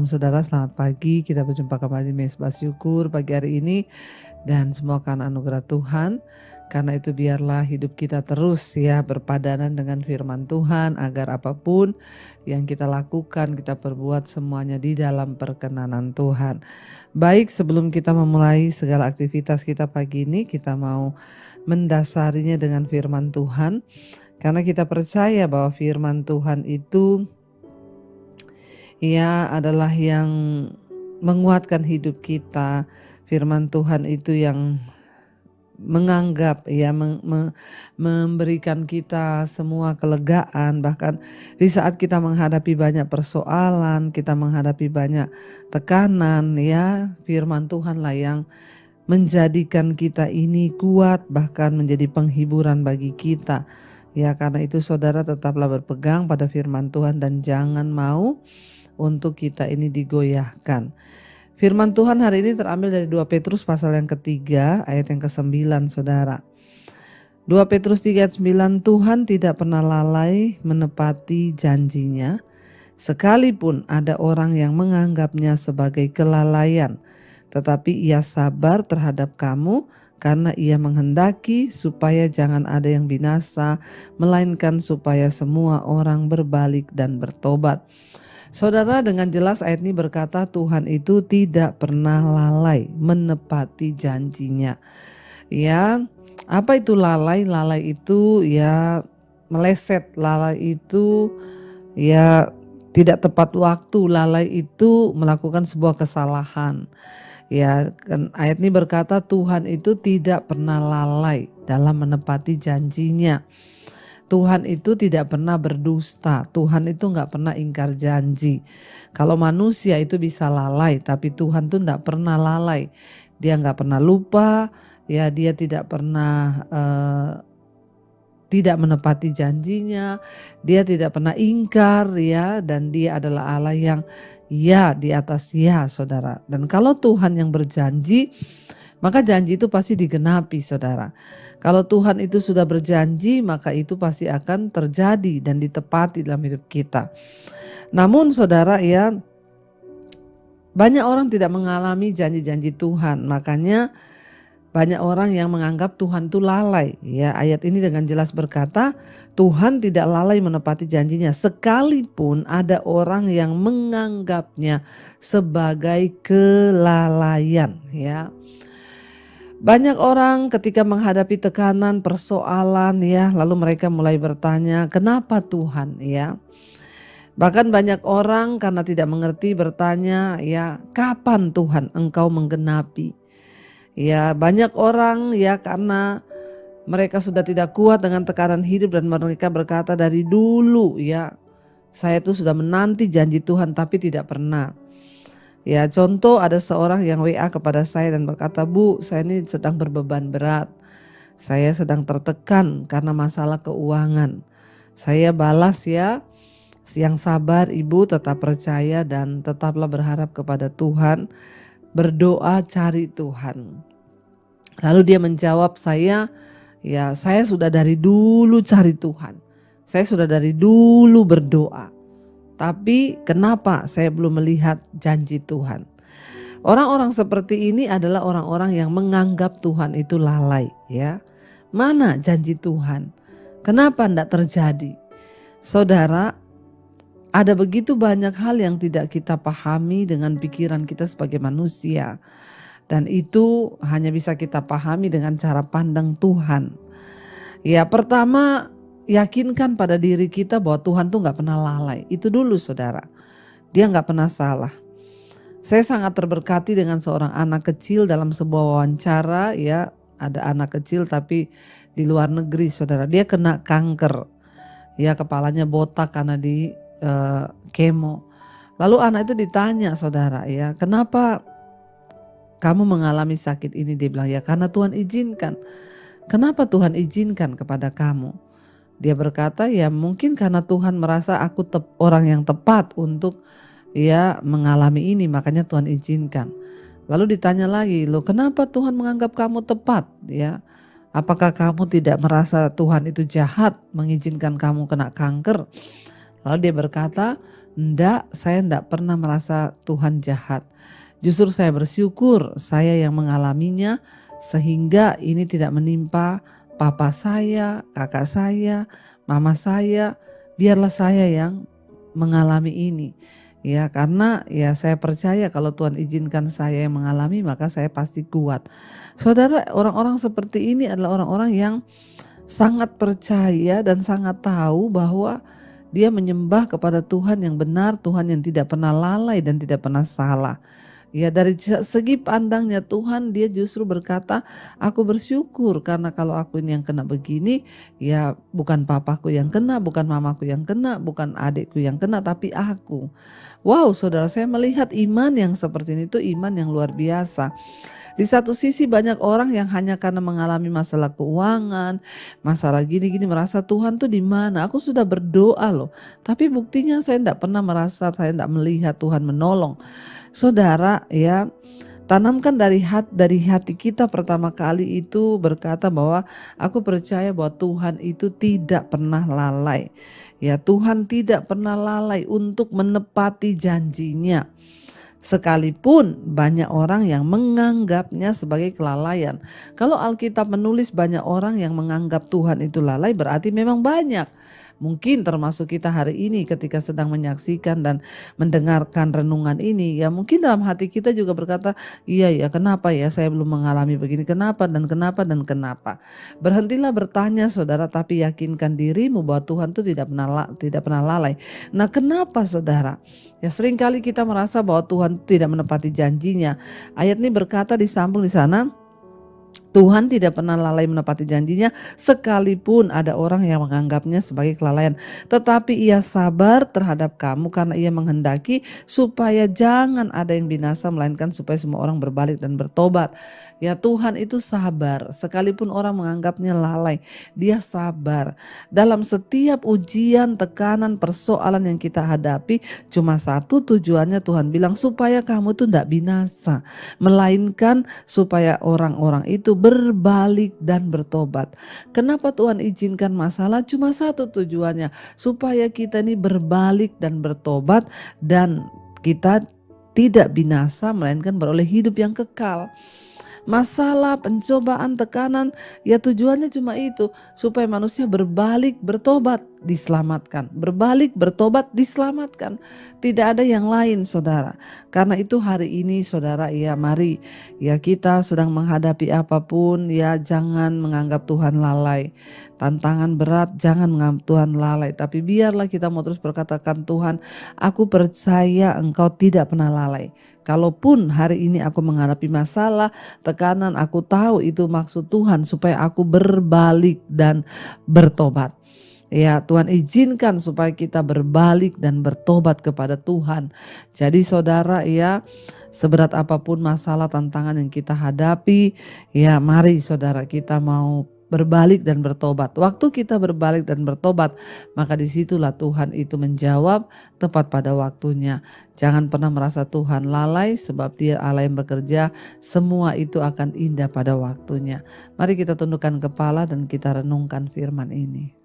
Saudara, selamat pagi. Kita berjumpa kembali di Mesbah Syukur pagi hari ini dan semua karena anugerah Tuhan. Karena itu biarlah hidup kita terus ya berpadanan dengan firman Tuhan agar apapun yang kita lakukan, kita perbuat semuanya di dalam perkenanan Tuhan. Baik, sebelum kita memulai segala aktivitas kita pagi ini, kita mau mendasarinya dengan firman Tuhan. Karena kita percaya bahwa firman Tuhan itu adalah yang menguatkan hidup kita. Firman Tuhan itu yang menganggap memberikan kita semua kelegaan, bahkan di saat kita menghadapi banyak persoalan, kita menghadapi banyak tekanan, firman Tuhanlah yang menjadikan kita ini kuat, bahkan menjadi penghiburan bagi kita. Karena itu saudara tetaplah berpegang pada firman Tuhan dan jangan mau untuk kita ini digoyahkan. Firman Tuhan hari ini terambil dari 2 Petrus pasal yang ketiga ayat yang ke-9 saudara. 2 Petrus 3 ayat 9, Tuhan tidak pernah lalai menepati janjinya, sekalipun ada orang yang menganggapnya sebagai kelalaian. Tetapi ia sabar terhadap kamu karena ia menghendaki supaya jangan ada yang binasa, melainkan supaya semua orang berbalik dan bertobat. Saudara, dengan jelas ayat ini berkata Tuhan itu tidak pernah lalai menepati janjinya. Apa itu lalai? Lalai itu meleset, lalai itu tidak tepat waktu, lalai itu melakukan sebuah kesalahan. Ayat ini berkata Tuhan itu tidak pernah lalai dalam menepati janjinya. Tuhan itu tidak pernah berdusta, Tuhan itu gak pernah ingkar janji. Kalau manusia itu bisa lalai, tapi Tuhan tuh gak pernah lalai. Dia gak pernah lupa, dia tidak pernah tidak menepati janjinya, dia tidak pernah ingkar dan dia adalah Allah yang di atas saudara. Dan kalau Tuhan yang berjanji, maka janji itu pasti digenapi saudara. Kalau Tuhan itu sudah berjanji, maka itu pasti akan terjadi dan ditepati dalam hidup kita. Namun saudara banyak orang tidak mengalami janji-janji Tuhan. Makanya banyak orang yang menganggap Tuhan itu lalai. Ayat ini dengan jelas berkata Tuhan tidak lalai menepati janjinya, sekalipun ada orang yang menganggapnya sebagai kelalaian. Banyak orang ketika menghadapi tekanan, persoalan lalu mereka mulai bertanya, kenapa Tuhan Bahkan banyak orang karena tidak mengerti bertanya, kapan Tuhan Engkau menggenapi? Banyak orang karena mereka sudah tidak kuat dengan tekanan hidup dan mereka berkata dari dulu saya tuh sudah menanti janji Tuhan tapi tidak pernah. Contoh ada seorang yang WA kepada saya dan berkata, Bu, saya ini sedang berbeban berat. Saya sedang tertekan karena masalah keuangan. Saya balas yang sabar ibu, tetap percaya dan tetaplah berharap kepada Tuhan. Berdoa cari Tuhan. Lalu dia menjawab saya sudah dari dulu cari Tuhan. Saya sudah dari dulu berdoa. Tapi kenapa saya belum melihat janji Tuhan? Orang-orang seperti ini adalah orang-orang yang menganggap Tuhan itu lalai. Mana janji Tuhan? Kenapa tidak terjadi? Saudara, ada begitu banyak hal yang tidak kita pahami dengan pikiran kita sebagai manusia. Dan itu hanya bisa kita pahami dengan cara pandang Tuhan. Pertama, yakinkan pada diri kita bahwa Tuhan tuh gak pernah lalai. Itu dulu saudara. Dia gak pernah salah. Saya sangat terberkati dengan seorang anak kecil dalam sebuah wawancara. Ada anak kecil tapi di luar negeri saudara. Dia kena kanker. Kepalanya botak karena di kemo. Lalu anak itu ditanya saudara, kenapa kamu mengalami sakit ini? Dia bilang, karena Tuhan izinkan. Kenapa Tuhan izinkan kepada kamu? Dia berkata, mungkin karena Tuhan merasa aku orang yang tepat untuk mengalami ini, makanya Tuhan izinkan. Lalu ditanya lagi, loh kenapa Tuhan menganggap kamu tepat? Apakah kamu tidak merasa Tuhan itu jahat mengizinkan kamu kena kanker? Lalu dia berkata, "Enggak, saya enggak pernah merasa Tuhan jahat. Justru saya bersyukur saya yang mengalaminya sehingga ini tidak menimpa papa saya, kakak saya, mama saya. Biarlah saya yang mengalami ini." Ya, karena ya saya percaya kalau Tuhan izinkan saya yang mengalami, maka saya pasti kuat. Saudara, orang-orang seperti ini adalah orang-orang yang sangat percaya dan sangat tahu bahwa dia menyembah kepada Tuhan yang benar, Tuhan yang tidak pernah lalai dan tidak pernah salah. Ya, dari segi pandangnya Tuhan, dia justru berkata, "Aku bersyukur karena kalau aku ini yang kena begini, ya bukan papaku yang kena, bukan mamaku yang kena, bukan adikku yang kena, tapi aku." Wow, saudara, saya melihat iman yang seperti ini itu iman yang luar biasa. Di satu sisi banyak orang yang hanya karena mengalami masalah keuangan, masalah gini-gini merasa Tuhan tuh di mana? Aku sudah berdoa loh, tapi buktinya saya tidak pernah merasa, saya tidak melihat Tuhan menolong. Saudara, ya, tanamkan dari hati kita pertama kali itu berkata bahwa aku percaya bahwa Tuhan itu tidak pernah lalai. Ya, Tuhan tidak pernah lalai untuk menepati janjinya. Sekalipun banyak orang yang menganggapnya sebagai kelalaian. Kalau Alkitab menulis banyak orang yang menganggap Tuhan itu lalai, berarti memang banyak. Mungkin termasuk kita hari ini ketika sedang menyaksikan dan mendengarkan renungan ini, ya mungkin dalam hati kita juga berkata, iya ya, kenapa ya saya belum mengalami begini, kenapa dan kenapa dan kenapa. Berhentilah bertanya, saudara, tapi yakinkan dirimu bahwa Tuhan itu tidak pernah lalai. Nah, kenapa, saudara? Ya, seringkali kita merasa bahwa Tuhan tidak menepati janjinya. Ayat ini berkata, disambung di sana, Tuhan tidak pernah lalai menepati janjinya sekalipun ada orang yang menganggapnya sebagai kelalaian. Tetapi ia sabar terhadap kamu karena ia menghendaki supaya jangan ada yang binasa melainkan supaya semua orang berbalik dan bertobat. Ya, Tuhan itu sabar sekalipun orang menganggapnya lalai. Dia sabar. Dalam setiap ujian, tekanan, persoalan yang kita hadapi cuma satu tujuannya, Tuhan bilang supaya kamu tuh tidak binasa. Melainkan supaya orang-orang itu berbalik dan bertobat. Kenapa Tuhan izinkan masalah? Cuma satu tujuannya, supaya kita ini berbalik dan bertobat dan kita tidak binasa melainkan beroleh hidup yang kekal. Masalah, pencobaan, tekanan, ya tujuannya cuma itu, supaya manusia berbalik, bertobat, diselamatkan. Berbalik, bertobat, diselamatkan. Tidak ada yang lain, saudara. Karena itu hari ini, saudara, ya mari, ya kita sedang menghadapi apapun, ya jangan menganggap Tuhan lalai. Tantangan berat, jangan menganggap Tuhan lalai. Tapi biarlah kita mau terus berkatakan, Tuhan, aku percaya Engkau tidak pernah lalai. Kalaupun hari ini aku menghadapi masalah, tekanan, aku tahu itu maksud Tuhan supaya aku berbalik dan bertobat. Ya, Tuhan izinkan supaya kita berbalik dan bertobat kepada Tuhan. Jadi saudara, ya, seberat apapun masalah tantangan yang kita hadapi, ya mari saudara kita mau berbalik dan bertobat. Waktu kita berbalik dan bertobat, maka disitulah Tuhan itu menjawab tepat pada waktunya. Jangan pernah merasa Tuhan lalai, sebab Dia Allah yang bekerja, semua itu akan indah pada waktunya. Mari kita tundukkan kepala dan kita renungkan firman ini.